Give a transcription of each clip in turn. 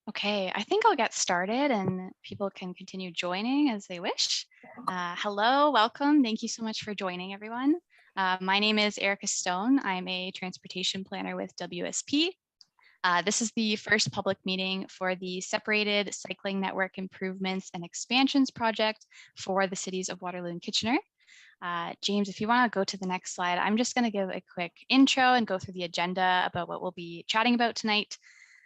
Okay, I think I'll get started and people can continue joining as they wish. Hello, welcome. Thank you so much for joining, everyone. My name is Erica Stone. I'm a transportation planner with WSP. This is the first public meeting for the Separated Cycling Network Improvements and Expansions project for the cities of Waterloo and Kitchener. James, if you want to go to the next slide, I'm just going to give a quick intro and go through the agenda about what we'll be chatting about tonight.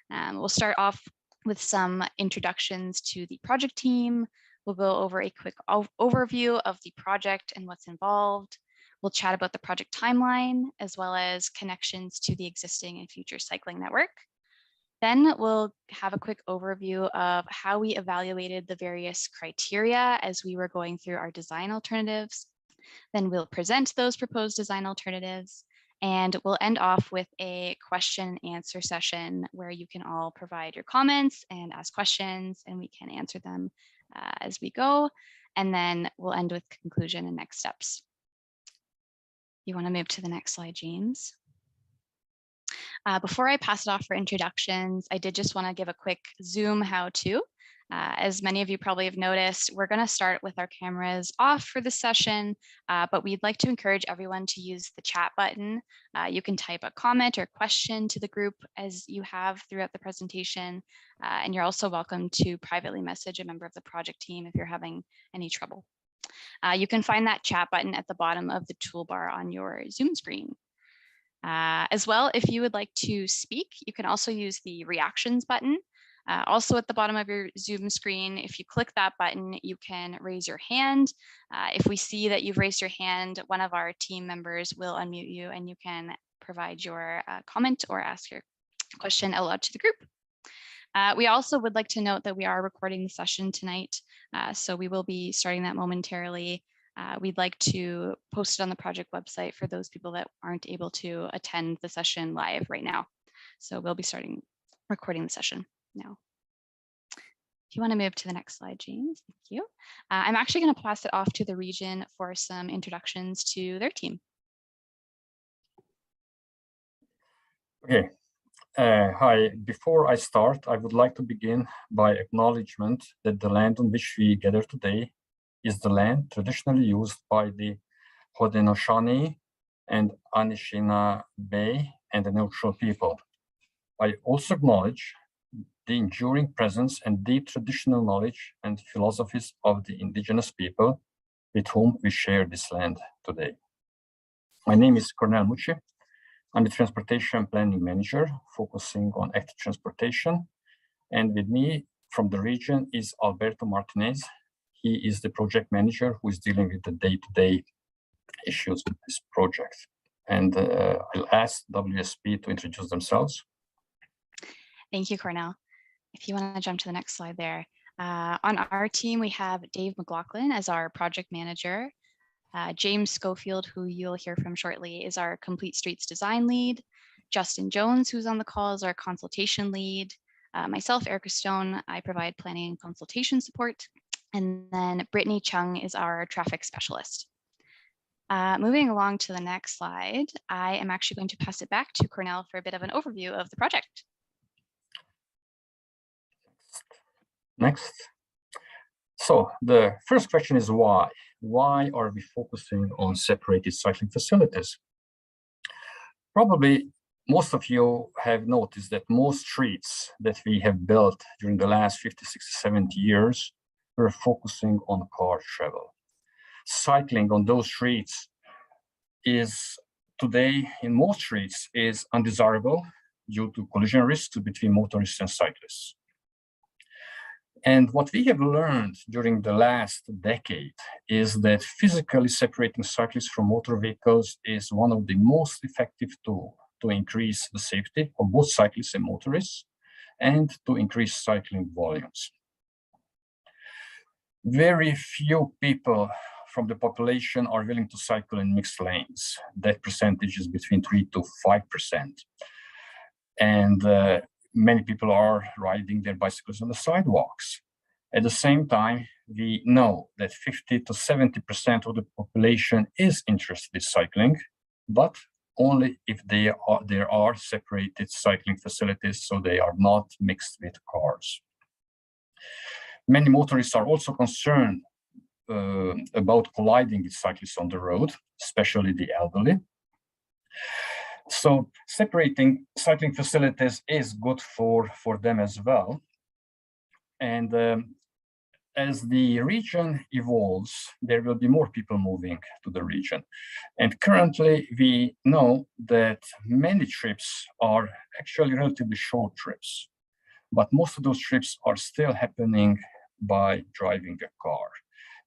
We'll start off with some introductions to the project team. We'll go over a quick overview of the project and what's involved. We'll chat about the project timeline, as well as connections to the existing and future cycling network. Then we'll have a quick overview of how we evaluated the various criteria as we were going through our design alternatives. Then we'll present those proposed design alternatives. And we'll end off with a question and answer session where you can all provide your comments and ask questions, and we can answer them as we go. And then we'll end with conclusion and next steps. You want to move to the next slide, James? Before I pass it off for introductions, I did just want to give a quick Zoom how-to. As many of you probably have noticed, we're going to start with our cameras off for this session, but we'd like to encourage everyone to use the chat button. You can type a comment or question to the group as you have throughout the presentation, and you're also welcome to privately message a member of the project team if you're having any trouble. You can find that chat button at the bottom of the toolbar on your Zoom screen. As well, if you would like to speak, you can also use the reactions button. Also at the bottom of your Zoom screen, if you click that button, you can raise your hand. If we see that you've raised your hand, one of our team members will unmute you and you can provide your comment or ask your question out loud to the group. We also would like to note that we are recording the session tonight, so we will be starting that momentarily. We'd like to post it on the project website for those people that aren't able to attend the session live right now. So we'll be starting recording the session now. If you want to move to the next slide, James, thank you. I'm actually going to pass it off to the region for some introductions to their team. Okay. Hi, before I start, I would like to begin by acknowledgement that the land on which we gather today is the land traditionally used by the Haudenosaunee and Anishinaabe and the neutral people. I also acknowledge the enduring presence and deep traditional knowledge and philosophies of the indigenous people with whom we share this land today. My name is Cornel Mucci. I'm the Transportation Planning Manager focusing on active transportation. And with me from the region is Alberto Martinez. He is the project manager who is dealing with the day-to-day issues with this project. And I'll ask WSP to introduce themselves. Thank you, Cornel. If you want to jump to the next slide there. On our team, we have Dave McLaughlin as our project manager. James Schofield, who you'll hear from shortly, is our Complete Streets design lead. Justin Jones, who's on the call, is our consultation lead. Myself, Erica Stone, I provide planning and consultation support. And then Brittany Chung is our traffic specialist. Moving along to the next slide, I am actually going to pass it back to Cornel for a bit of an overview of the project. Next. So the first question is why? Why are we focusing on separated cycling facilities? Probably most of you have noticed that most streets that we have built during the last 50, 60, 70 years were focusing on car travel. Cycling on those streets is today in most streets is undesirable due to collision risks between motorists and cyclists. And what we have learned during the last decade is that physically separating cyclists from motor vehicles is one of the most effective tools to increase the safety of both cyclists and motorists and to increase cycling volumes. Very few people from the population are willing to cycle in mixed lanes. That percentage is between 3 to 5%. And many people are riding their bicycles on the sidewalks. At the same time, we know that 50 to 70% of the population is interested in cycling, but only if there are separated cycling facilities, so they are not mixed with cars. Many motorists are also concerned about colliding with cyclists on the road, especially the elderly. So separating cycling facilities is good for them as well. And as the region evolves, there will be more people moving to the region. And currently, we know that many trips are actually relatively short trips, but most of those trips are still happening by driving a car.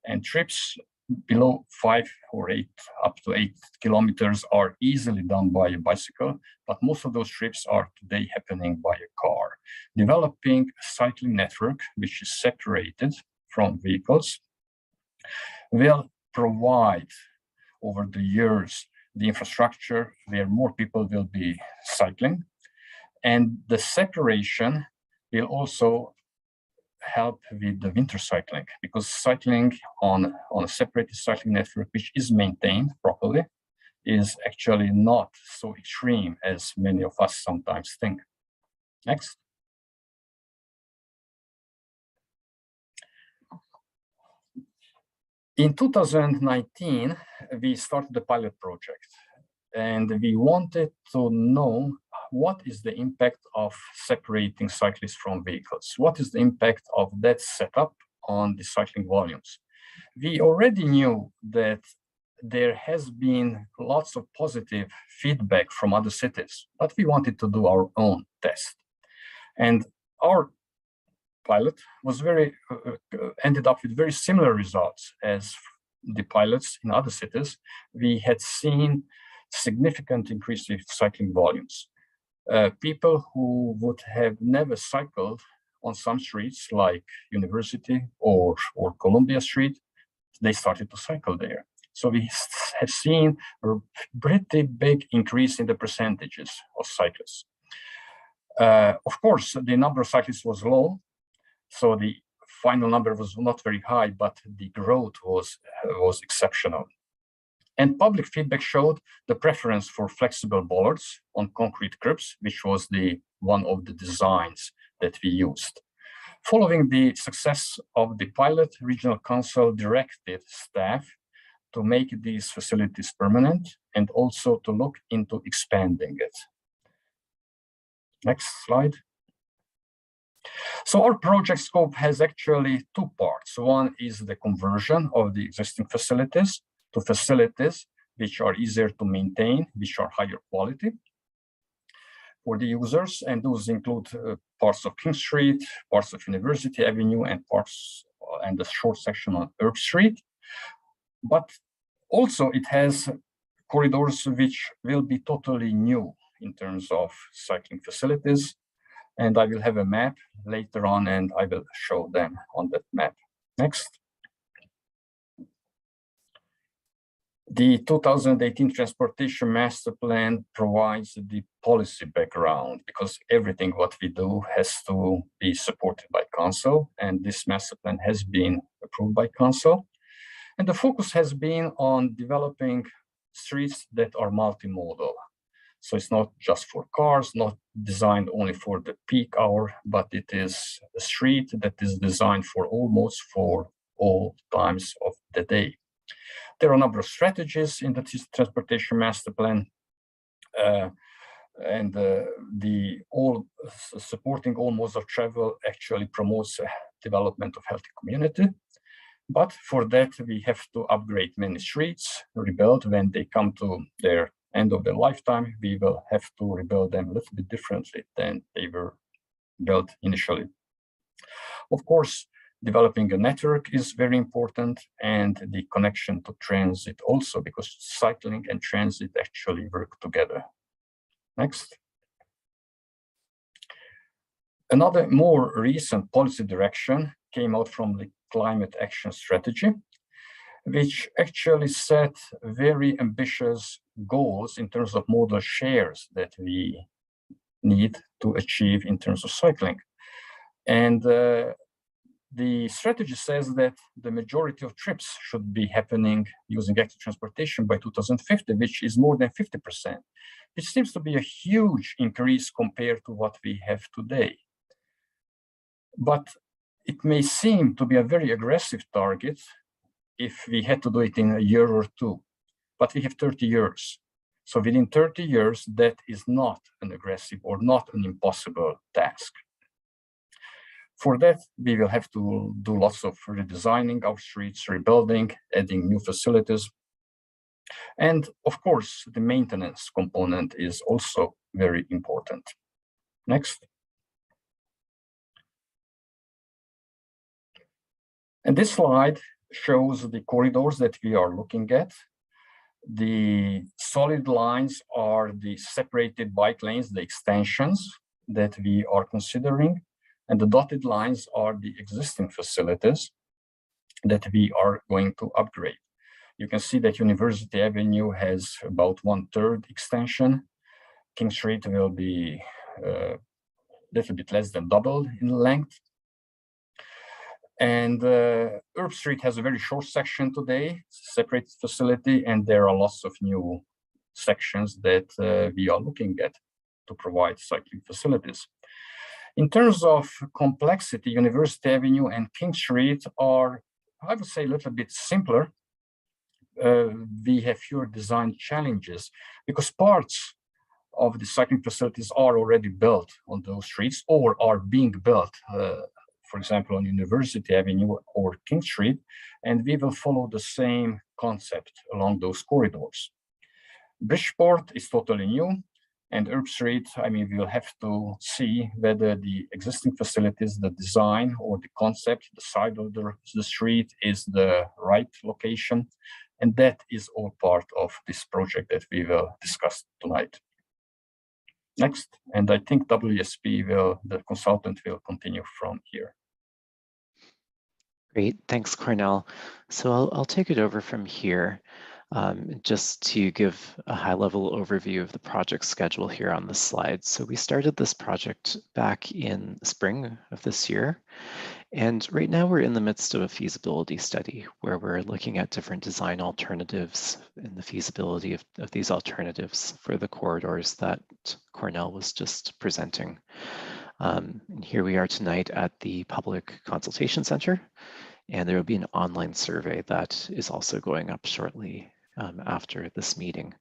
And trips below 5 or 8, up to 8 kilometers are easily done by a bicycle, but most of those trips are today happening by a car. Developing a cycling network, which is separated from vehicles, will provide over the years the infrastructure where more people will be cycling. And the separation will also help with the winter cycling, because cycling on a separated cycling network, which is maintained properly, is actually not so extreme as many of us sometimes think. Next. In 2019, we started the pilot project, and we wanted to know what is the impact of separating cyclists from vehicles? What is the impact of that setup on the cycling volumes? We already knew that there has been lots of positive feedback from other cities, but we wanted to do our own test. And our pilot was ended up with very similar results as the pilots in other cities. We had seen significant increase in cycling volumes. People who would have never cycled on some streets like University or Columbia Street, they started to cycle there. So we have seen a pretty big increase in the percentages of cyclists. Of course, the number of cyclists was low, so the final number was not very high, but the growth was exceptional. And public feedback showed the preference for flexible bollards on concrete curbs, which was one of the designs that we used. Following the success of the pilot, Regional Council directed staff to make these facilities permanent and also to look into expanding it. Next slide. So our project scope has actually two parts. One is the conversion of the existing facilities to facilities which are easier to maintain, which are higher quality for the users. And those include parts of King Street, parts of University Avenue, and the short section on Erb Street. But also it has corridors which will be totally new in terms of cycling facilities. And I will have a map later on, and I will show them on that map. Next. The 2018 Transportation Master Plan provides the policy background, because everything what we do has to be supported by Council, and this Master Plan has been approved by Council. And the focus has been on developing streets that are multimodal. So it's not just for cars, not designed only for the peak hour, but it is a street that is designed for almost for all times of the day. There are a number of strategies in the Transportation Master Plan, and supporting all modes of travel actually promotes development of healthy community. But for that, we have to upgrade many streets, rebuild when they come to their end of their lifetime. We will have to rebuild them a little bit differently than they were built initially. Of course, developing a network is very important, and the connection to transit also, because cycling and transit actually work together. Next. Another more recent policy direction came out from the Climate Action Strategy, which actually set very ambitious goals in terms of modal shares that we need to achieve in terms of cycling. And The strategy says that the majority of trips should be happening using active transportation by 2050, which is more than 50%, which seems to be a huge increase compared to what we have today. But it may seem to be a very aggressive target if we had to do it in a year or two, but we have 30 years. So within 30 years, that is not an aggressive or not an impossible task. For that, we will have to do lots of redesigning our streets, rebuilding, adding new facilities. And of course, the maintenance component is also very important. Next. And this slide shows the corridors that we are looking at. The solid lines are the separated bike lanes, the extensions that we are considering. And the dotted lines are the existing facilities that we are going to upgrade. You can see that University Avenue has about 1/3 extension. King Street will be a little bit less than double in length. And Erb Street has a very short section today, separated facility, and there are lots of new sections that we are looking at to provide cycling facilities. In terms of complexity, University Avenue and King Street are, I would say, a little bit simpler. We have fewer design challenges because parts of the cycling facilities are already built on those streets or are being built, for example, on University Avenue or King Street, and we will follow the same concept along those corridors. Bridgeport is totally new. And Erb Street, I mean, we'll have to see whether the existing facilities, the design or the concept, the side of the street is the right location. And that is all part of this project that we will discuss tonight. Next, and I think WSP the consultant will continue from here. Great, thanks, Cornell. So I'll take it over from here. Just to give a high-level overview of the project schedule here on this slide. So we started this project back in spring of this year. And right now we're in the midst of a feasibility study where we're looking at different design alternatives and the feasibility of these alternatives for the corridors that Cornell was just presenting. And here we are tonight at the Public Consultation Center. And there will be an online survey that is also going up shortly after this meeting.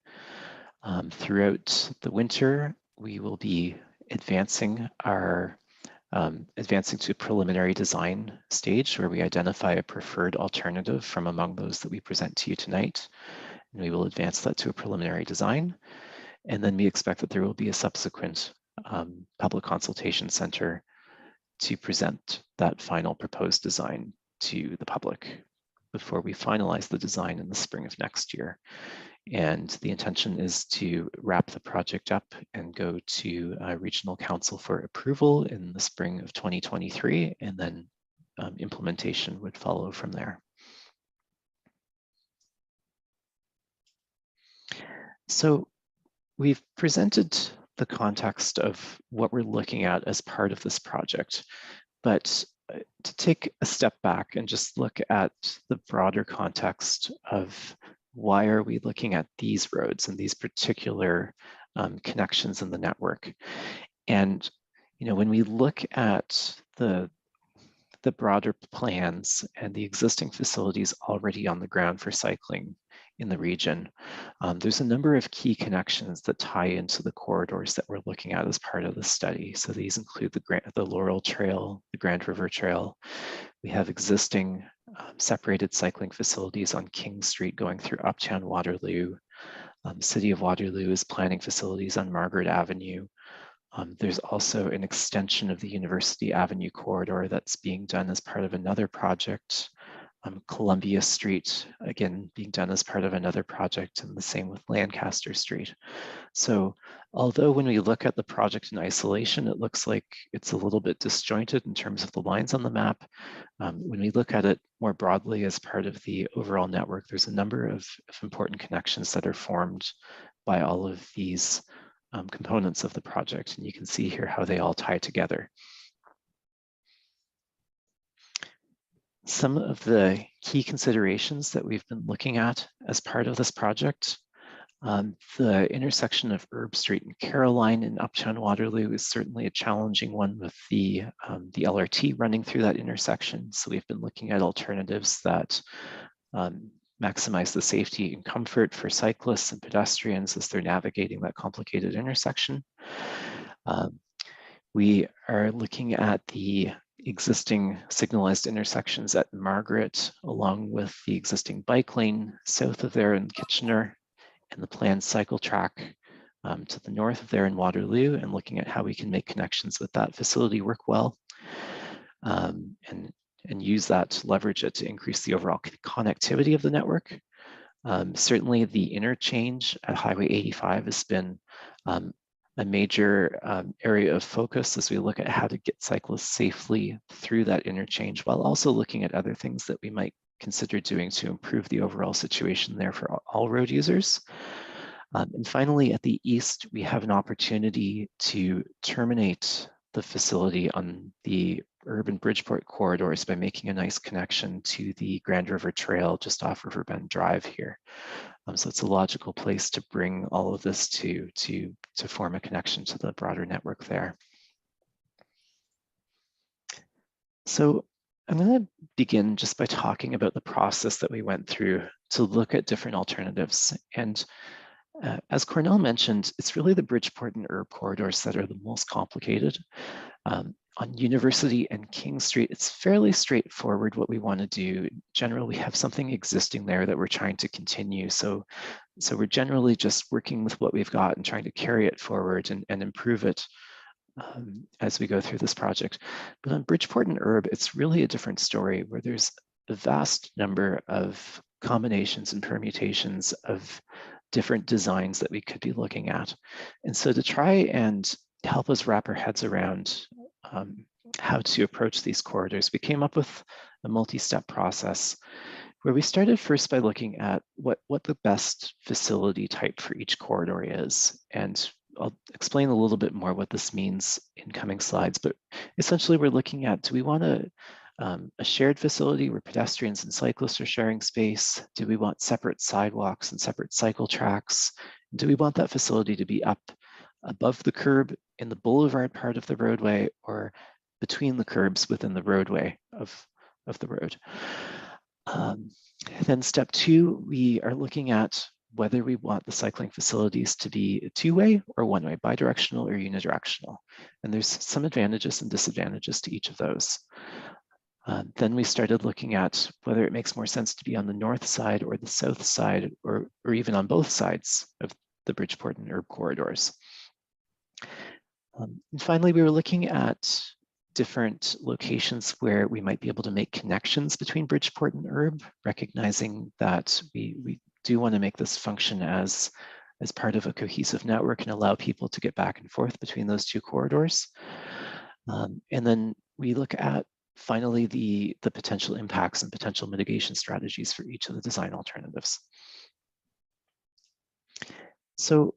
Throughout the winter, we will be advancing to a preliminary design stage where we identify a preferred alternative from among those that we present to you tonight. And we will advance that to a preliminary design. And then we expect that there will be a subsequent public consultation center to present that final proposed design to the public before we finalize the design in the spring of next year. And the intention is to wrap the project up and go to Regional Council for approval in the spring of 2023, and then implementation would follow from there. So we've presented the context of what we're looking at as part of this project, but to take a step back and just look at the broader context of why are we looking at these roads and these particular connections in the network. And when we look at the broader plans and the existing facilities already on the ground for cycling in the region, there's a number of key connections that tie into the corridors that we're looking at as part of the study. So these include the Laurel Trail, the Grand River Trail. We have existing separated cycling facilities on King Street going through Uptown Waterloo. City of Waterloo is planning facilities on Margaret Avenue. There's also an extension of the University Avenue corridor that's being done as part of another project. Columbia Street, again, being done as part of another project, and the same with Lancaster Street. So although when we look at the project in isolation, it looks like it's a little bit disjointed in terms of the lines on the map, when we look at it more broadly as part of the overall network, there's a number of important connections that are formed by all of these components of the project. And you can see here how they all tie together. Some of the key considerations that we've been looking at as part of this project, the intersection of Erb Street and Caroline in Uptown Waterloo is certainly a challenging one with the LRT running through that intersection. So we've been looking at alternatives that maximize the safety and comfort for cyclists and pedestrians as they're navigating that complicated intersection. We are looking at the existing signalized intersections at Margaret, along with the existing bike lane south of there in Kitchener, and the planned cycle track to the north of there in Waterloo, and looking at how we can make connections with that facility work well, and use that to leverage it to increase the overall connectivity of the network. Certainly the interchange at Highway 85 has been a major area of focus as we look at how to get cyclists safely through that interchange, while also looking at other things that we might consider doing to improve the overall situation there for all road users. And finally, at the east, we have an opportunity to terminate the facility on the Erb and Bridgeport corridors by making a nice connection to the Grand River Trail just off Riverbend Drive here. So it's a logical place to bring all of this to form a connection to the broader network there. So I'm going to begin just by talking about the process that we went through to look at different alternatives. And as Cornell mentioned, it's really the Bridgeport and Erb corridors that are the most complicated. On University and King Street, it's fairly straightforward what we want to do. Generally, we have something existing there that we're trying to continue. So we're generally just working with what we've got and trying to carry it forward and improve it as we go through this project. But on Bridgeport and Erb, it's really a different story where there's a vast number of combinations and permutations of different designs that we could be looking at. And so to try and help us wrap our heads around how to approach these corridors, we came up with a multi-step process where we started first by looking at what the best facility type for each corridor is. And I'll explain a little bit more what this means in coming slides, but essentially we're looking at, do we want a shared facility where pedestrians and cyclists are sharing space? Do we want separate sidewalks and separate cycle tracks? Do we want that facility to be up above the curb in the boulevard part of the roadway or between the curbs within the roadway of the road? Then step two, we are looking at whether we want the cycling facilities to be two-way or one-way, bidirectional or unidirectional. And there's some advantages and disadvantages to each of those. Then we started looking at whether it makes more sense to be on the north side or the south side, or even on both sides of the Bridgeport and Erb corridors. And finally, we were looking at different locations where we might be able to make connections between Bridgeport and Erb, recognizing that we do want to make this function as part of a cohesive network and allow people to get back and forth between those two corridors. And then we look at finally the potential impacts and potential mitigation strategies for each of the design alternatives. So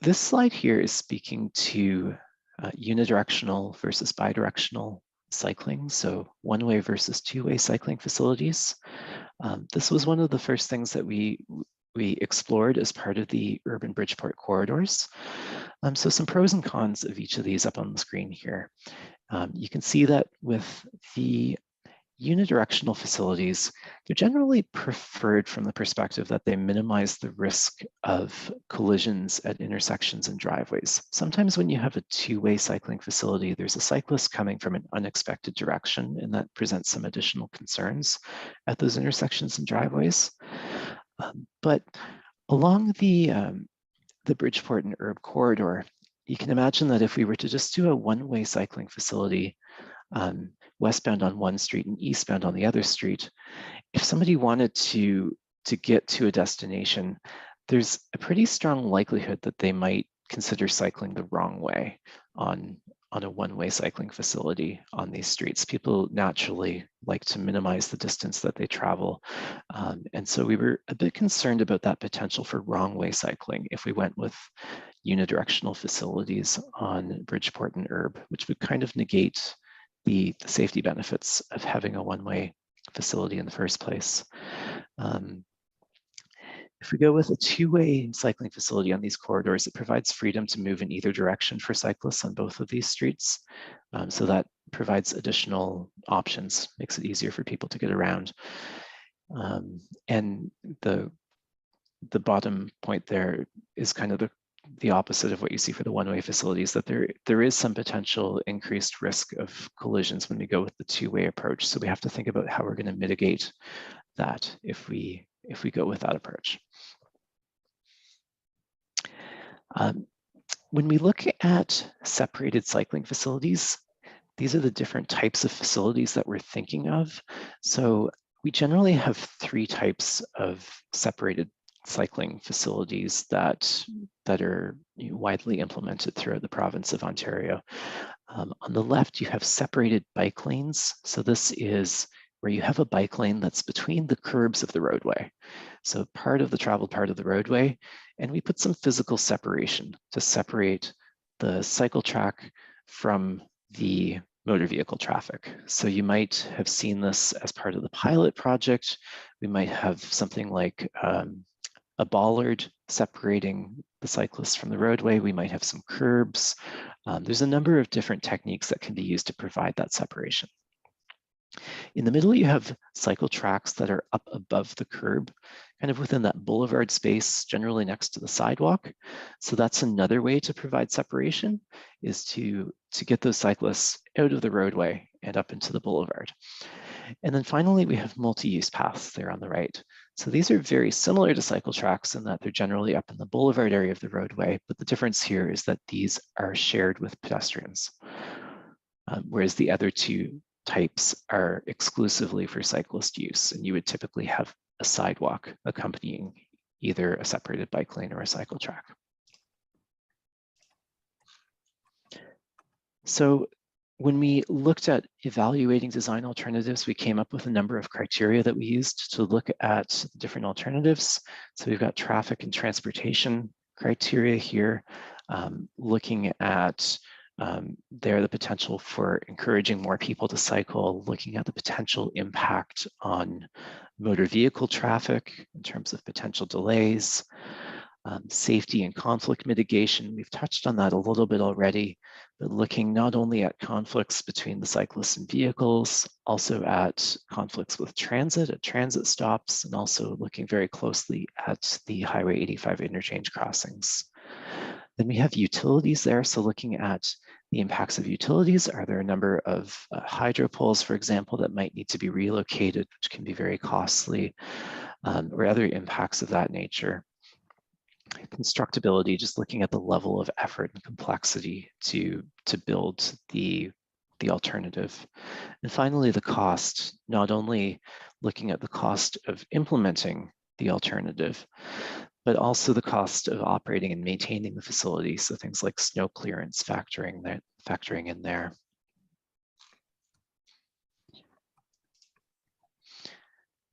this slide here is speaking to unidirectional versus bidirectional cycling, so one-way versus two-way cycling facilities. This was one of the first things that we explored as part of the Erb and Bridgeport corridors. So some pros and cons of each of these up on the screen here. You can see that with the unidirectional facilities, they're generally preferred from the perspective that they minimize the risk of collisions at intersections and driveways. Sometimes when you have a two-way cycling facility, there's a cyclist coming from an unexpected direction, and that presents some additional concerns at those intersections and driveways. But along the Bridgeport and Erb corridor, you can imagine that if we were to just do a one-way cycling facility, westbound on one street and eastbound on the other street, if somebody wanted to get to a destination, there's a pretty strong likelihood that they might consider cycling the wrong way on a one-way cycling facility on these streets. People naturally like to minimize the distance that they travel. And so we were a bit concerned about that potential for wrong-way cycling if we went with unidirectional facilities on Bridgeport and Erb, which would kind of negate the safety benefits of having a one-way facility in the first place. If we go with a two-way cycling facility on these corridors, it provides freedom to move in either direction for cyclists on both of these streets. So that provides additional options, makes it easier for people to get around. And the bottom point there is kind of the opposite of what you see for the one-way facilities, that there is some potential increased risk of collisions when we go with the two-way approach. So we have to think about how we're going to mitigate that if we go with that approach. When we look at separated cycling facilities, these are the different types of facilities that we're thinking of. So we generally have three types of separated cycling facilities that are widely implemented throughout the province of Ontario. On the left, you have separated bike lanes. So this is where you have a bike lane that's between the curbs of the roadway. So part of the traveled part of the roadway, and we put some physical separation to separate the cycle track from the motor vehicle traffic. So you might have seen this as part of the pilot project. We might have something like a bollard separating the cyclists from the roadway. We might have some curbs. There's a number of different techniques that can be used to provide that separation. In the middle, you have cycle tracks that are up above the curb, kind of within that boulevard space, generally next to the sidewalk. So that's another way to provide separation, is to get those cyclists out of the roadway and up into the boulevard. And then finally, we have multi-use paths there on the right. So these are very similar to cycle tracks in that they're generally up in the boulevard area of the roadway, but the difference here is that these are shared with pedestrians, whereas the other two types are exclusively for cyclist use, and you would typically have a sidewalk accompanying either a separated bike lane or a cycle track. So when we looked at evaluating design alternatives, we came up with a number of criteria that we used to look at different alternatives. So we've got traffic and transportation criteria here, looking at the potential for encouraging more people to cycle, looking at the potential impact on motor vehicle traffic in terms of potential delays, safety and conflict mitigation. We've touched on that a little bit already, but looking not only at conflicts between the cyclists and vehicles, also at conflicts with transit, at transit stops, and also looking very closely at the Highway 85 interchange crossings. Then we have utilities there, so looking at the impacts of utilities. Are there a number of hydro poles, for example, that might need to be relocated, which can be very costly, or other impacts of that nature? Constructability, just looking at the level of effort and complexity to build the alternative. And finally, the cost, not only looking at the cost of implementing the alternative, but also the cost of operating and maintaining the facility. So things like snow clearance factoring in there.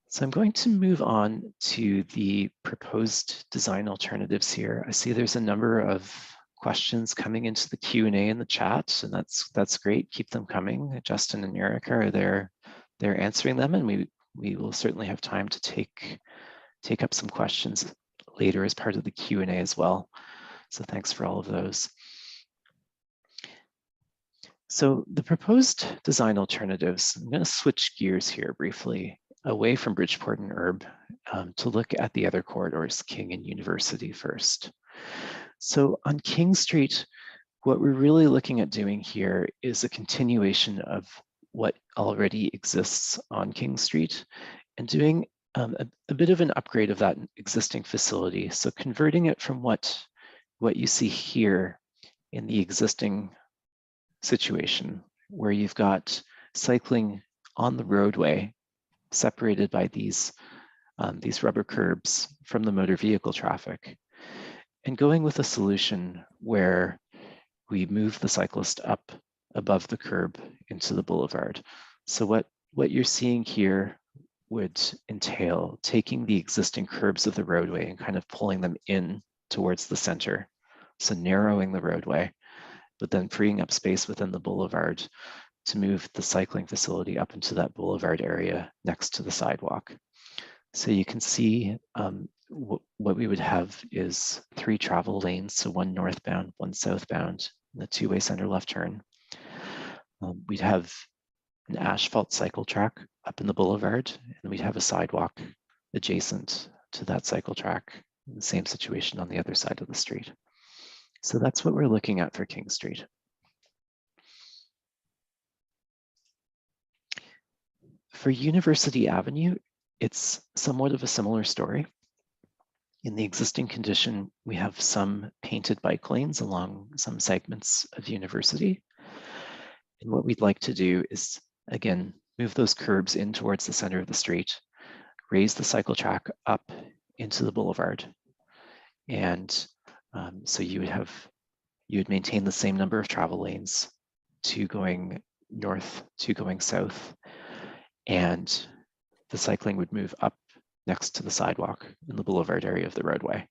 So I'm going to move on to the proposed design alternatives here. I see there's a number of questions coming into the Q&A in the chat, and that's great. Keep them coming. Justin and Erica are there. They're answering them, and we will certainly have time to take up some questions later as part of the Q&A as well. So thanks for all of those. So the proposed design alternatives, I'm going to switch gears here briefly away from Bridgeport and Erb to look at the other corridors, King and University first. So on King Street, what we're really looking at doing here is a continuation of what already exists on King Street and doing a bit of an upgrade of that existing facility. So converting it from what you see here in the existing situation, where you've got cycling on the roadway separated by these rubber curbs from the motor vehicle traffic, and going with a solution where we move the cyclist up above the curb into the boulevard. So what you're seeing here would entail taking the existing curbs of the roadway and kind of pulling them in towards the center. So narrowing the roadway, but then freeing up space within the boulevard to move the cycling facility up into that boulevard area next to the sidewalk. So you can see what we would have is 3 travel lanes, so 1 northbound, 1 southbound, and a 2-way center left turn. We'd have an asphalt cycle track up in the boulevard, and we'd have a sidewalk adjacent to that cycle track. The same situation on the other side of the street. So that's what we're looking at for King Street. For University Avenue, it's somewhat of a similar story. In the existing condition, we have some painted bike lanes along some segments of University. And what we'd like to do is, again, move those curbs in towards the center of the street, raise the cycle track up into the boulevard. And so you would maintain the same number of travel lanes, 2 going north, 2 going south, and the cycling would move up next to the sidewalk in the boulevard area of the roadway.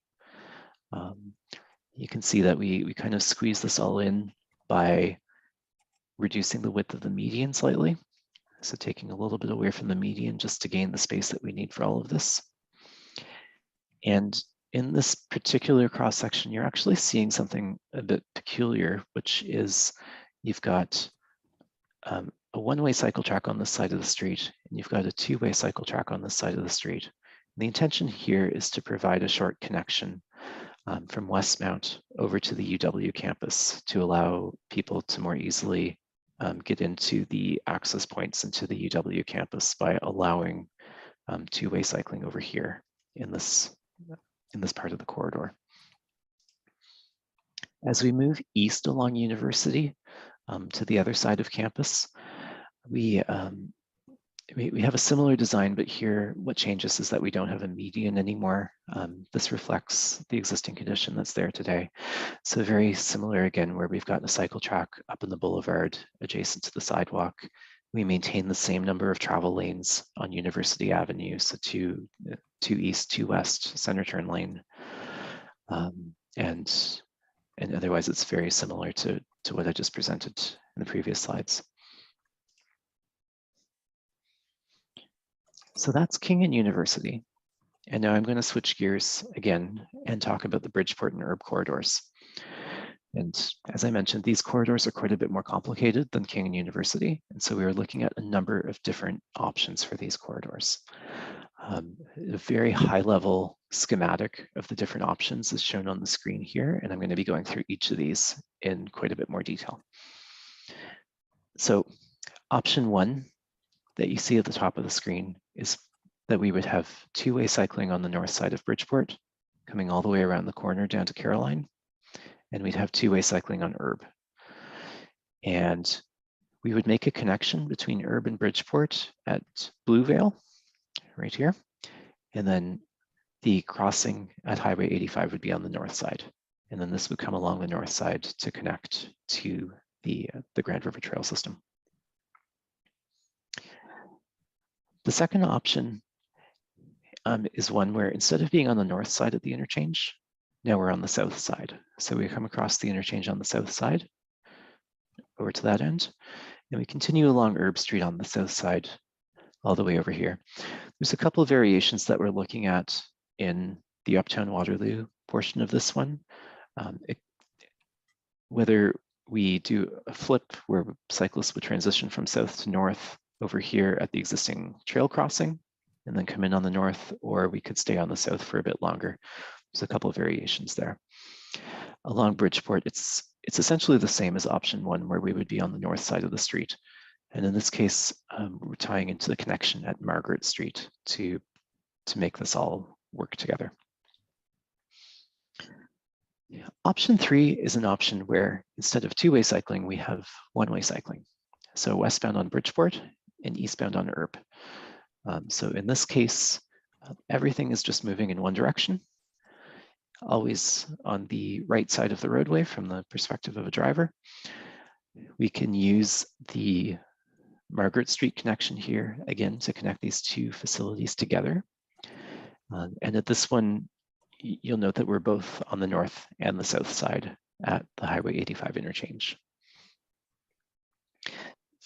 You can see that we kind of squeeze this all in by reducing the width of the median slightly. So taking a little bit away from the median just to gain the space that we need for all of this. And in this particular cross section, you're actually seeing something a bit peculiar, which is you've got a 1-way cycle track on this side of the street, and you've got a 2-way cycle track on this side of the street. And the intention here is to provide a short connection from Westmount over to the UW campus to allow people to more easily get into the access points into the UW campus by allowing 2-way cycling over here in this part of the corridor. As we move east along University to the other side of campus, we have a similar design, but here what changes is that we don't have a median anymore. This reflects the existing condition that's there today. So very similar again, where we've got a cycle track up in the boulevard adjacent to the sidewalk. We maintain the same number of travel lanes on University Avenue, so 2 east, 2 west, center turn lane. And otherwise it's very similar to what I just presented in the previous slides. So that's King and University. And now I'm going to switch gears again and talk about the Bridgeport and Erb corridors. And as I mentioned, these corridors are quite a bit more complicated than King and University. And so we are looking at a number of different options for these corridors. A very high level schematic of the different options is shown on the screen here. And I'm going to be going through each of these in quite a bit more detail. So option 1 that you see at the top of the screen is that we would have 2-way cycling on the north side of Bridgeport, coming all the way around the corner down to Caroline. And we'd have 2-way cycling on Erb. And we would make a connection between Erb and Bridgeport at Blue Vale, right here. And then the crossing at Highway 85 would be on the north side. And then this would come along the north side to connect to the Grand River Trail system. The second option is one where instead of being on the north side of the interchange, now we're on the south side. So we come across the interchange on the south side, over to that end, and we continue along Erb Street on the south side, all the way over here. There's a couple of variations that we're looking at in the Uptown Waterloo portion of this one. Whether we do a flip where cyclists would transition from south to north over here at the existing trail crossing and then come in on the north, or we could stay on the south for a bit longer. There's a couple of variations there. Along Bridgeport, it's essentially the same as option 1, where we would be on the north side of the street. And in this case, we're tying into the connection at Margaret Street to make this all work together. Option 3 is an option where instead of 2-way cycling, we have 1-way cycling. So westbound on Bridgeport and eastbound on Erb. So in this case, everything is just moving in one direction, always on the right side of the roadway from the perspective of a driver. We can use the Margaret Street connection here, again, to connect these 2 facilities together. And at this one, you'll note that we're both on the north and the south side at the Highway 85 interchange.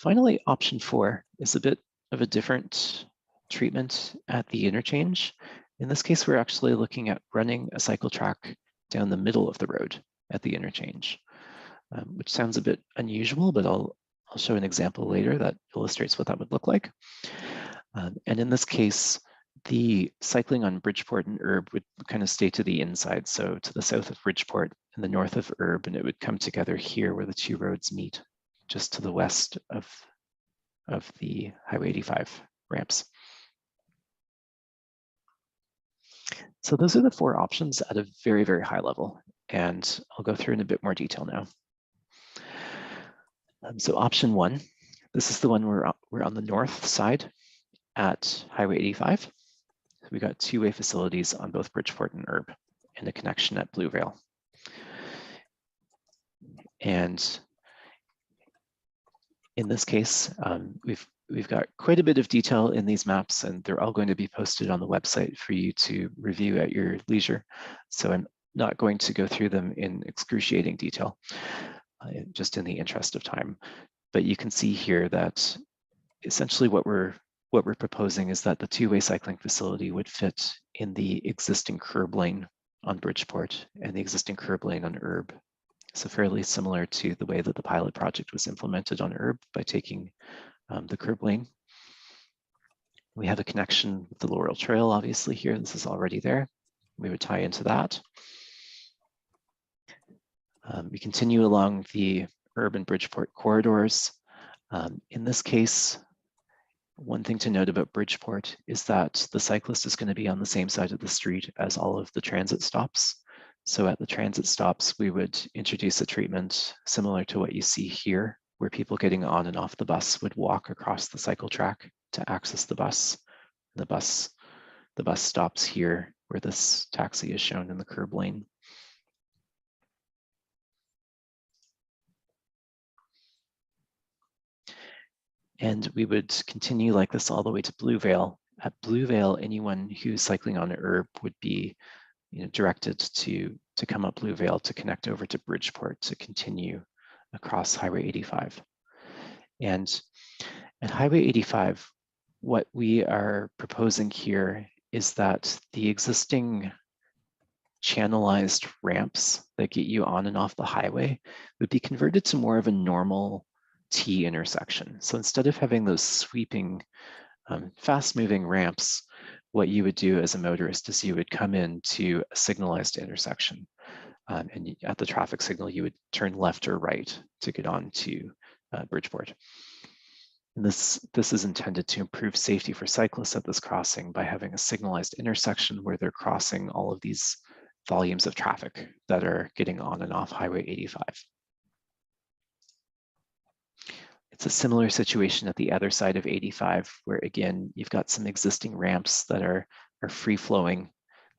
Finally, option 4 is a bit of a different treatment at the interchange. In this case, we're actually looking at running a cycle track down the middle of the road at the interchange, which sounds a bit unusual, but I'll show an example later that illustrates what that would look like. And in this case, the cycling on Bridgeport and Erb would kind of stay to the inside, so to the south of Bridgeport and the north of Erb, and it would come together here where the two roads meet, just to the west of the Highway 85 ramps. So those are the 4 options at a very, very high level, and I'll go through in a bit more detail now. So option 1, this is the one we're on the north side at Highway 85. We got 2-way facilities on both Bridgeport and Erb and a connection at Blue Vale. And in this case, we've got quite a bit of detail in these maps, and they're all going to be posted on the website for you to review at your leisure. So I'm not going to go through them in excruciating detail, just in the interest of time. But you can see here that essentially what we're proposing is that the 2-way cycling facility would fit in the existing curb lane on Bridgeport and the existing curb lane on Erb. So fairly similar to the way that the pilot project was implemented on Erb by taking the curb lane. We have a connection with the Laurel Trail, obviously here. This is already there. We would tie into that. We continue along the Erb and Bridgeport corridors. In this case, one thing to note about Bridgeport is that the cyclist is going to be on the same side of the street as all of the transit stops. So at the transit stops, we would introduce a treatment similar to what you see here, where people getting on and off the bus would walk across the cycle track to access the bus. The bus stops here where this taxi is shown in the curb lane. And we would continue like this all the way to Blue Vale. At Blue Vale, anyone who's cycling on Erb would be directed to come up Blue Vale to connect over to Bridgeport to continue across Highway 85. And at Highway 85, what we are proposing here is that the existing channelized ramps that get you on and off the highway would be converted to more of a normal T intersection. So instead of having those sweeping, fast-moving ramps, what you would do as a motorist is you would come into a signalized intersection. And at the traffic signal, you would turn left or right to get on to Bridgeport. And this is intended to improve safety for cyclists at this crossing by having a signalized intersection where they're crossing all of these volumes of traffic that are getting on and off Highway 85. It's a similar situation at the other side of 85, where again, you've got some existing ramps that are free-flowing.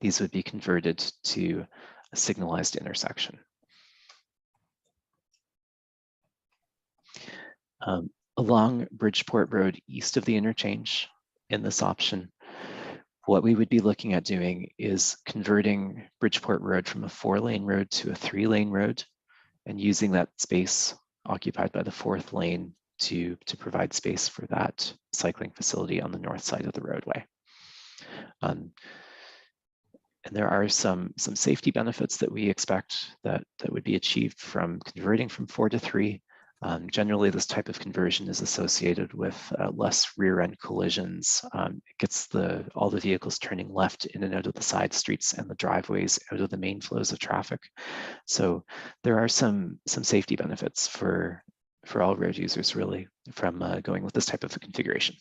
These would be converted to a signalized intersection. Along Bridgeport Road, east of the interchange, in this option, what we would be looking at doing is converting Bridgeport Road from a 4-lane road to a 3-lane road, and using that space occupied by the 4th lane to provide space for that cycling facility on the north side of the roadway. And there are some safety benefits that we expect that would be achieved from converting from 4 to 3. Generally, this type of conversion is associated with less rear-end collisions. It gets all the vehicles turning left in and out of the side streets and the driveways out of the main flows of traffic. So there are some safety benefits for all road users, really, from going with this type of a configuration.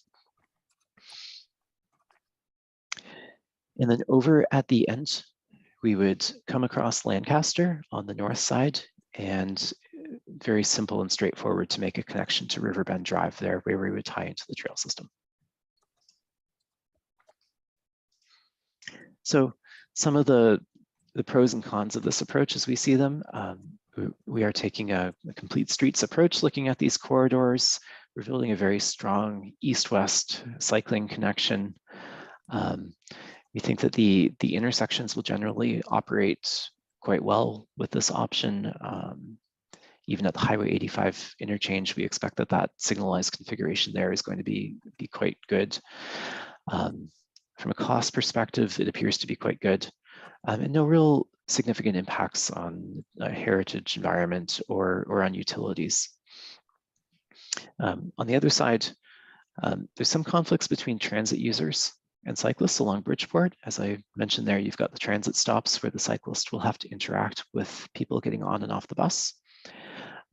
And then over at the end, we would come across Lancaster on the north side, and very simple and straightforward to make a connection to Riverbend Drive there, where we would tie into the trail system. So some of the pros and cons of this approach as we see them, we are taking a complete streets approach, looking at these corridors. We're building a very strong east-west cycling connection. We think that the intersections will generally operate quite well with this option. even at the Highway 85 interchange, we expect that that signalized configuration there is going to be quite good. From a cost perspective, it appears to be quite good, and no real significant impacts on heritage environment or on utilities. On the other side, there's some conflicts between transit users and cyclists along Bridgeport. As I mentioned there, you've got the transit stops where the cyclist will have to interact with people getting on and off the bus.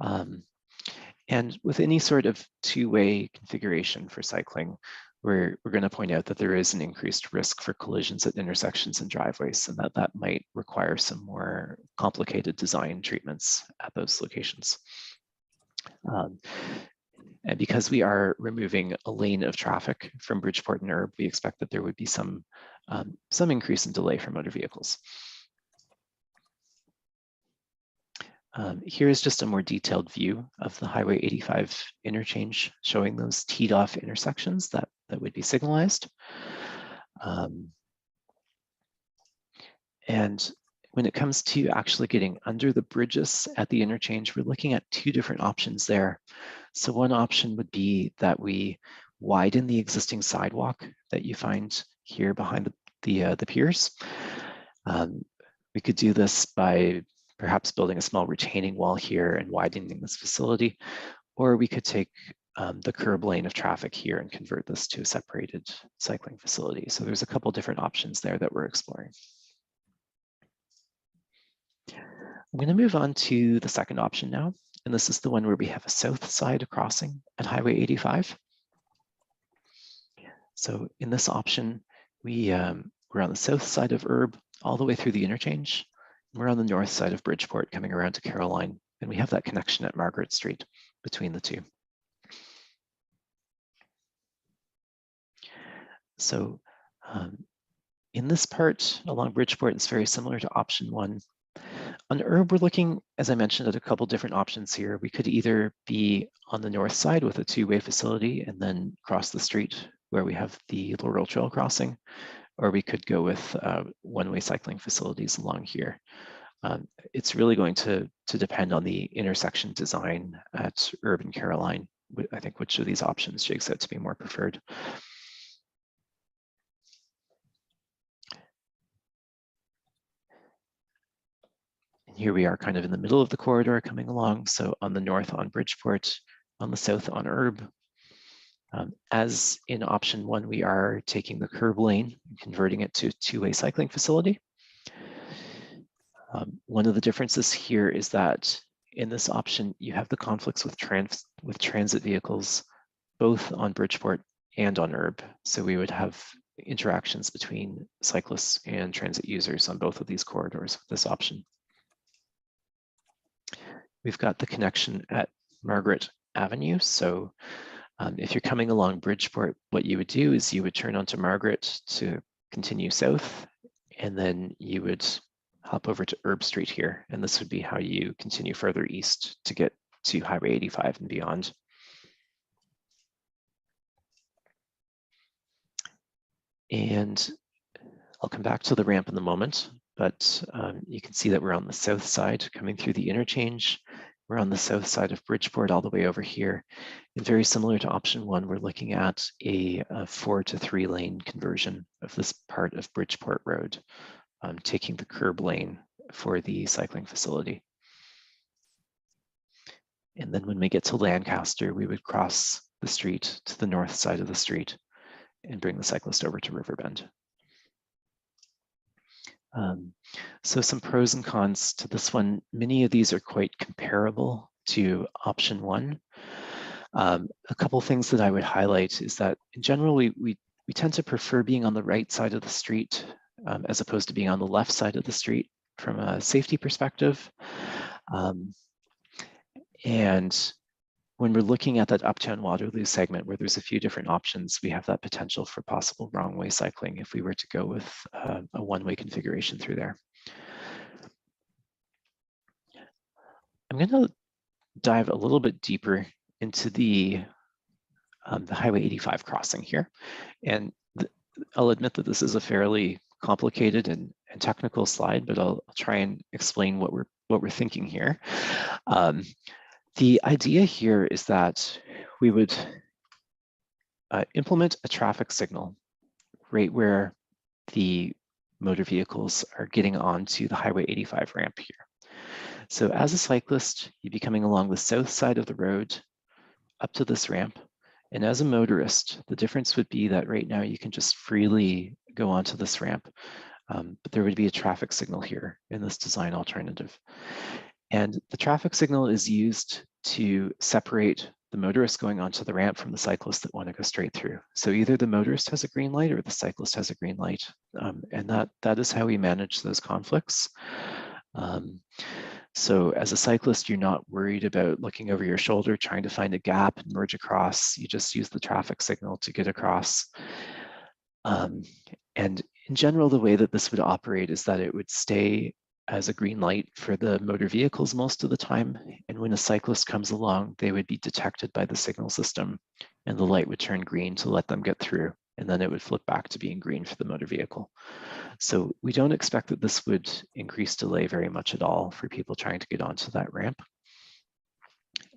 And with any sort of two-way configuration for cycling, we're going to point out that there is an increased risk for collisions at intersections and driveways, and that might require some more complicated design treatments at those locations. And because we are removing a lane of traffic from Bridgeport and Erb, we expect that there would be some increase in delay for motor vehicles. Here's just a more detailed view of the Highway 85 interchange, showing those teed off intersections that would be signalized. And when it comes to actually getting under the bridges at the interchange, we're looking at two different options there. So one option would be that we widen the existing sidewalk that you find here behind the piers. We could do this by perhaps building a small retaining wall here and widening this facility, or we could take the curb lane of traffic here and convert this to a separated cycling facility. So there's a couple different options there that we're exploring. I'm going to move on to the second option now, and this is the one where we have a south side crossing at Highway 85. So in this option, we're on the south side of Erb all the way through the interchange. We're on the north side of Bridgeport coming around to Caroline, and we have that connection at Margaret Street between the two. So in this part along Bridgeport, it's very similar to option one. On Erb, we're looking, as I mentioned, at a couple different options here. We could either be on the north side with a two-way facility and then cross the street where we have the Laurel Trail crossing, or we could go with one-way cycling facilities along here. It's really going to depend on the intersection design at Erb and Caroline. I think which of these options shakes out to be more preferred. Here we are kind of in the middle of the corridor coming along. So on the north on Bridgeport, on the south on Erb. As in option one, we are taking the curb lane and converting it to a two-way cycling facility. One of the differences here is that in this option, you have the conflicts with transit vehicles, both on Bridgeport and on Erb. So we would have interactions between cyclists and transit users on both of these corridors with this option. We've got the connection at Margaret Avenue. So if you're coming along Bridgeport, what you would do is you would turn onto Margaret to continue south, and then you would hop over to Erb Street here. And this would be how you continue further east to get to Highway 85 and beyond. And I'll come back to the ramp in a moment, but you can see that we're on the south side coming through the interchange. We're on the south side of Bridgeport all the way over here. And very similar to option one, we're looking at a 4 to 3 lane conversion of this part of Bridgeport Road, taking the curb lane for the cycling facility. And then when we get to Lancaster, we would cross the street to the north side of the street and bring the cyclist over to Riverbend. So some pros and cons to this one. Many of these are quite comparable to option one. A couple things that I would highlight is that in general, we tend to prefer being on the right side of the street as opposed to being on the left side of the street from a safety perspective. And when we're looking at that Uptown Waterloo segment where there's a few different options, we have that potential for possible wrong way cycling if we were to go with a one-way configuration through there. I'm going to dive a little bit deeper into the Highway 85 crossing here. And I'll admit that this is a fairly complicated and technical slide, but I'll try and explain what we're thinking here. The idea here is that we would implement a traffic signal right where the motor vehicles are getting onto the Highway 85 ramp here. So as a cyclist, you'd be coming along the south side of the road up to this ramp. And as a motorist, the difference would be that right now you can just freely go onto this ramp, but there would be a traffic signal here in this design alternative. And the traffic signal is used to separate the motorist going onto the ramp from the cyclists that want to go straight through. So either the motorist has a green light or the cyclist has a green light. And that is how we manage those conflicts. So as a cyclist, you're not worried about looking over your shoulder, trying to find a gap and merge across. You just use the traffic signal to get across. And in general, the way that this would operate is that it would stay as a green light for the motor vehicles most of the time. And when a cyclist comes along, they would be detected by the signal system and the light would turn green to let them get through. And then it would flip back to being green for the motor vehicle. So we don't expect that this would increase delay very much at all for people trying to get onto that ramp.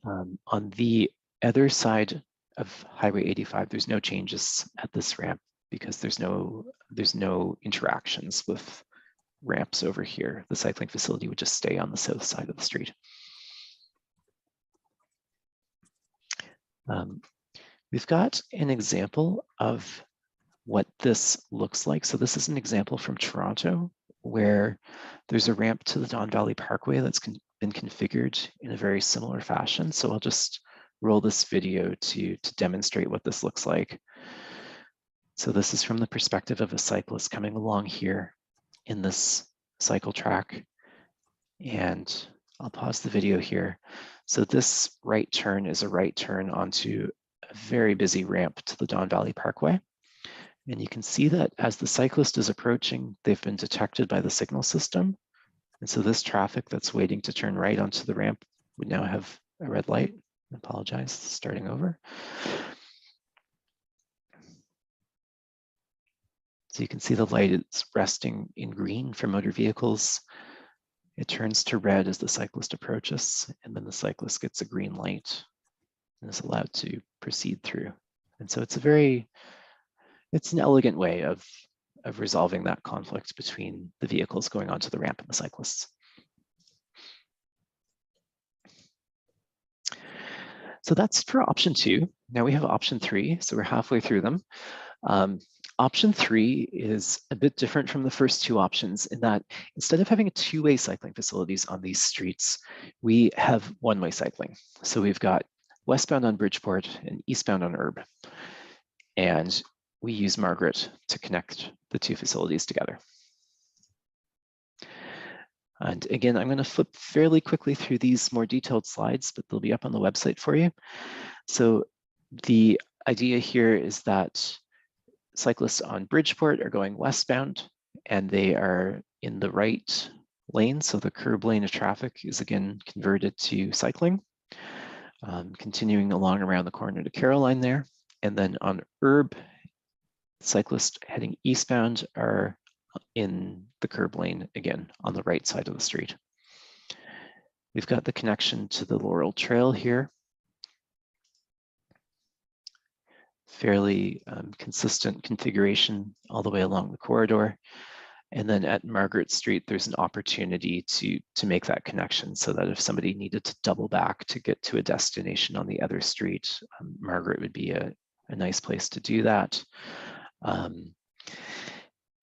On the other side of Highway 85, there's no changes at this ramp because there's no interactions with ramps over here. The cycling facility would just stay on the south side of the street. We've got an example of what this looks like. So this is an example from Toronto where there's a ramp to the Don Valley Parkway that's been configured in a very similar fashion. So I'll just roll this video to demonstrate what this looks like. So this is from the perspective of a cyclist coming along here in this cycle track. And I'll pause the video here. So this right turn is a right turn onto a very busy ramp to the Don Valley Parkway. And you can see that as the cyclist is approaching, they've been detected by the signal system. And so this traffic that's waiting to turn right onto the ramp would now have a red light. I apologize, starting over. So you can see the light is resting in green for motor vehicles. It turns to red as the cyclist approaches, and then the cyclist gets a green light and is allowed to proceed through. And so it's an elegant way of resolving that conflict between the vehicles going onto the ramp and the cyclists. So that's for option 2. Now we have option 3, so we're halfway through them. Option 3 is a bit different from the first 2 options in that instead of having a 2-way cycling facilities on these streets, we have 1-way cycling. So we've got westbound on Bridgeport and eastbound on Erb. And we use Margaret to connect the 2 facilities together. And again, I'm going to flip fairly quickly through these more detailed slides, but they'll be up on the website for you. So the idea here is that cyclists on Bridgeport are going westbound and they are in the right lane. So the curb lane of traffic is again converted to cycling, continuing along around the corner to Caroline there. And then on Erb, cyclists heading eastbound are in the curb lane again on the right side of the street. We've got the connection to the Laurel Trail here. Fairly consistent configuration all the way along the corridor. And then at Margaret Street, there's an opportunity to make that connection so that if somebody needed to double back to get to a destination on the other street, Margaret would be a nice place to do that.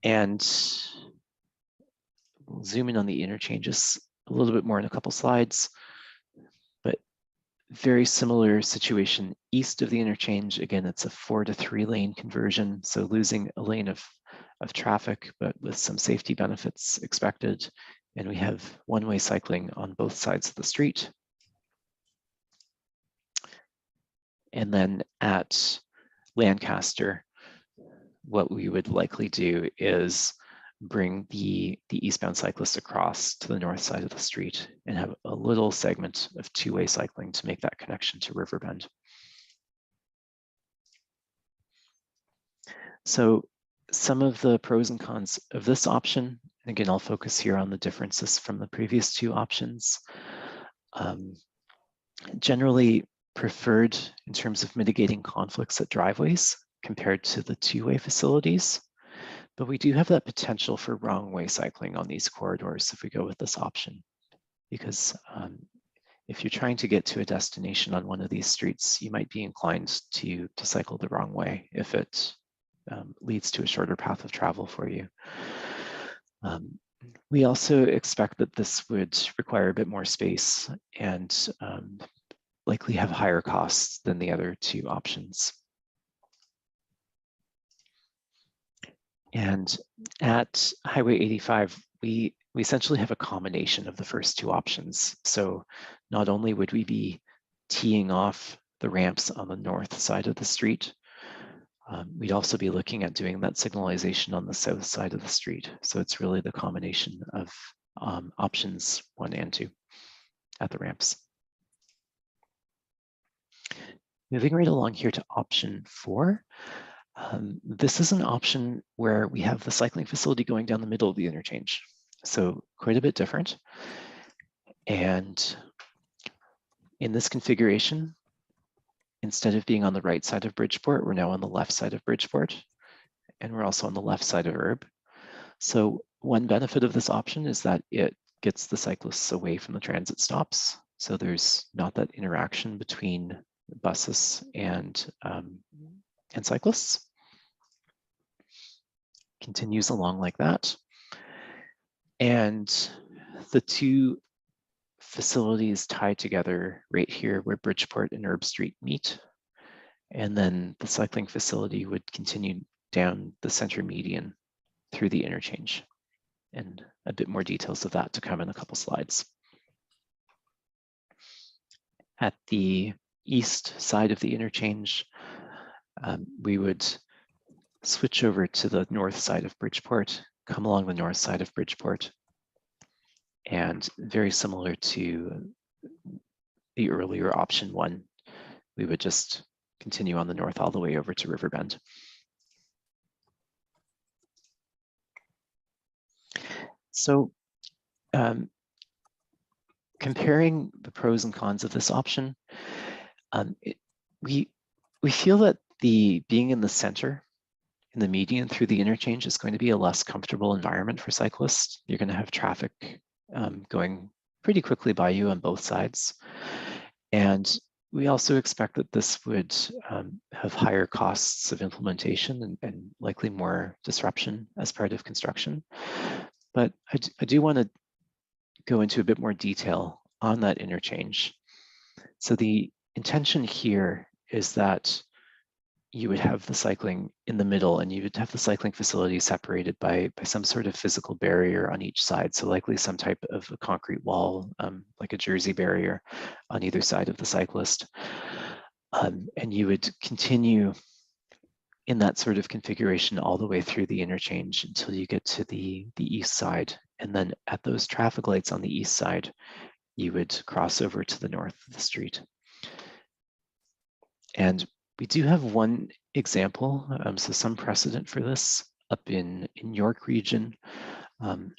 And we'll zoom in on the interchanges a little bit more in a couple slides, but very similar situation east of the interchange. Again, it's a 4 to 3 lane conversion. So losing a lane of traffic, but with some safety benefits expected. And we have 1-way cycling on both sides of the street. And then at Lancaster, what we would likely do is bring the eastbound cyclist across to the north side of the street and have a little segment of 2-way cycling to make that connection to Riverbend. So some of the pros and cons of this option, and again, I'll focus here on the differences from the previous 2 options. generally preferred in terms of mitigating conflicts at driveways compared to the two-way facilities. But we do have that potential for wrong-way cycling on these corridors if we go with this option, because if you're trying to get to a destination on one of these streets, you might be inclined to cycle the wrong way if it leads to a shorter path of travel for you. We also expect that this would require a bit more space and likely have higher costs than the other two options. And at Highway 85, we essentially have a combination of the first two options. So not only would we be teeing off the ramps on the north side of the street, we'd also be looking at doing that signalization on the south side of the street. So it's really the combination of options 1 and 2 at the ramps. Moving right along here to option 4. This is an option where we have the cycling facility going down the middle of the interchange. So quite a bit different. And in this configuration, instead of being on the right side of Bridgeport, we're now on the left side of Bridgeport. And we're also on the left side of Erb. So one benefit of this option is that it gets the cyclists away from the transit stops. So there's not that interaction between buses and cyclists. Continues along like that. And the two facilities tie together right here where Bridgeport and Erb Street meet. And then the cycling facility would continue down the center median through the interchange. And a bit more details of that to come in a couple slides. At the east side of the interchange, we would switch over to the north side of Bridgeport, come along the north side of Bridgeport, and very similar to the earlier option 1, we would just continue on the north all the way over to Riverbend. So comparing the pros and cons of this option, we feel that being in the center, in the median through the interchange, is going to be a less comfortable environment for cyclists. You're going to have traffic going pretty quickly by you on both sides. And we also expect that this would have higher costs of implementation and likely more disruption as part of construction. But I do want to go into a bit more detail on that interchange. So the intention here is that you would have the cycling in the middle, and you would have the cycling facility separated by some sort of physical barrier on each side. So likely some type of a concrete wall, like a jersey barrier on either side of the cyclist. And you would continue in that sort of configuration all the way through the interchange until you get to the east side. And then at those traffic lights on the east side, you would cross over to the north of the street. And we do have one example, so some precedent for this up in York region,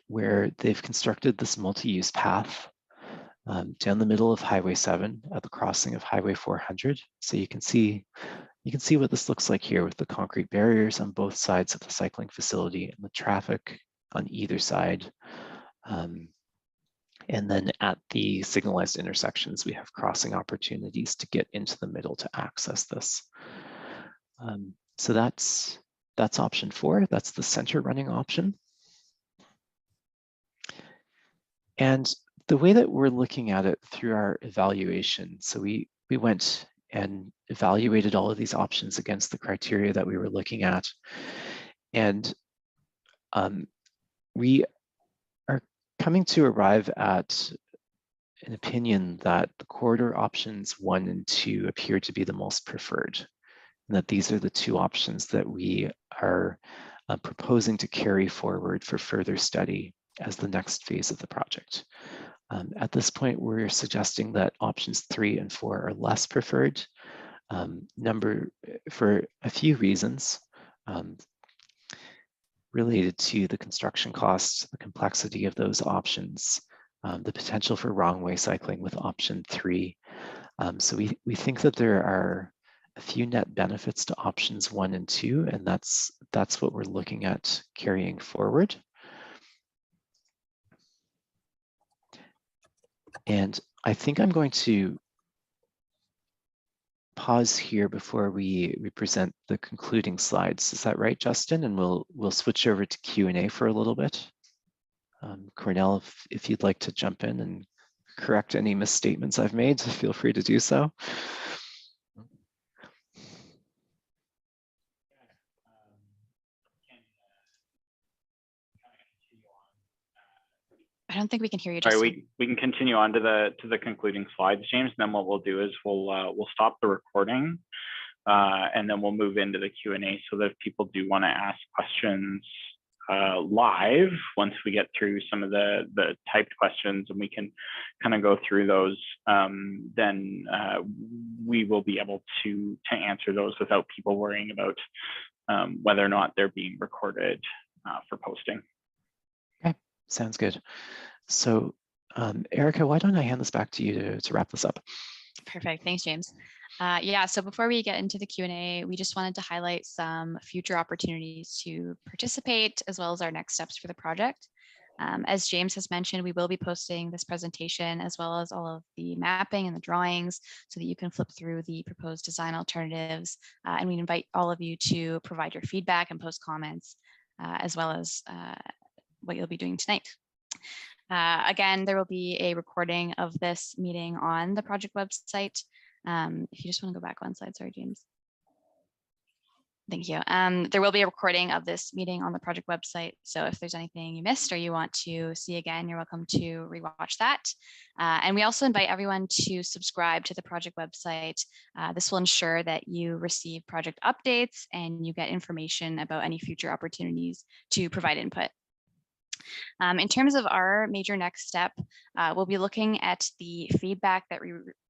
where they've constructed this multi-use path down the middle of Highway 7 at the crossing of Highway 400. So you can see what this looks like here with the concrete barriers on both sides of the cycling facility and the traffic on either side. And then at the signalized intersections, we have crossing opportunities to get into the middle to access this. So that's option 4. That's the center running option. And the way that we're looking at it through our evaluation, so we went and evaluated all of these options against the criteria that we were looking at. And we are coming to arrive at an opinion that the corridor options 1 and 2 appear to be the most preferred, and that these are the two options that we are proposing to carry forward for further study as the next phase of the project. At this point, we're suggesting that options 3 and 4 are less preferred, for a few reasons related to the construction costs, the complexity of those options, the potential for wrong way cycling with option 3, So we think that there are a few net benefits to options 1 and 2, and that's what we're looking at carrying forward. And I think I'm going to pause here before we present the concluding slides. Is that right, Justin? And we'll switch over to Q&A for a little bit. Cornell, if you'd like to jump in and correct any misstatements I've made, feel free to do so. I don't think we can hear you. Sorry, we can continue on to the concluding slides, James. And then what we'll do is we'll stop the recording, and then we'll move into the Q&A, so that if people do want to ask questions live, once we get through some of the typed questions and we can kind of go through those, then we will be able to answer those without people worrying about whether or not they're being recorded for posting. Okay, sounds good. So Erica, why don't I hand this back to you to wrap this up? Perfect. Thanks, James. Yeah, so before we get into the Q&A, we just wanted to highlight some future opportunities to participate, as well as our next steps for the project. As James has mentioned, we will be posting this presentation as well as all of the mapping and the drawings so that you can flip through the proposed design alternatives. And we invite all of you to provide your feedback and post comments, as well as what you'll be doing tonight. Again, there will be a recording of this meeting on the project website. If you just want to go back one slide, sorry, James. Thank you. There will be a recording of this meeting on the project website. So if there's anything you missed or you want to see again, you're welcome to rewatch that. And we also invite everyone to subscribe to the project website. This will ensure that you receive project updates and you get information about any future opportunities to provide input. In terms of our major next step, we'll be looking at the feedback that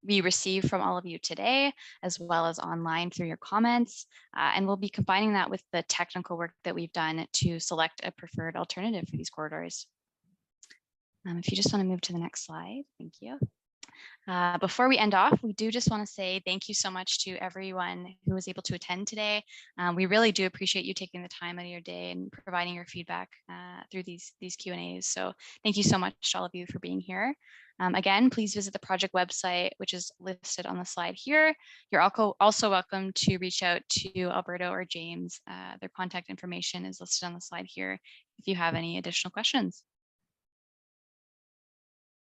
we receive from all of you today, as well as online through your comments. And we'll be combining that with the technical work that we've done to select a preferred alternative for these corridors. If you just want to move to the next slide, thank you. Before we end off, we do just want to say thank you so much to everyone who was able to attend today. We really do appreciate you taking the time out of your day and providing your feedback through these Q&As. So thank you so much to all of you for being here. Again, please visit the project website, which is listed on the slide here. You're also welcome to reach out to Alberto or James. Their contact information is listed on the slide here if you have any additional questions.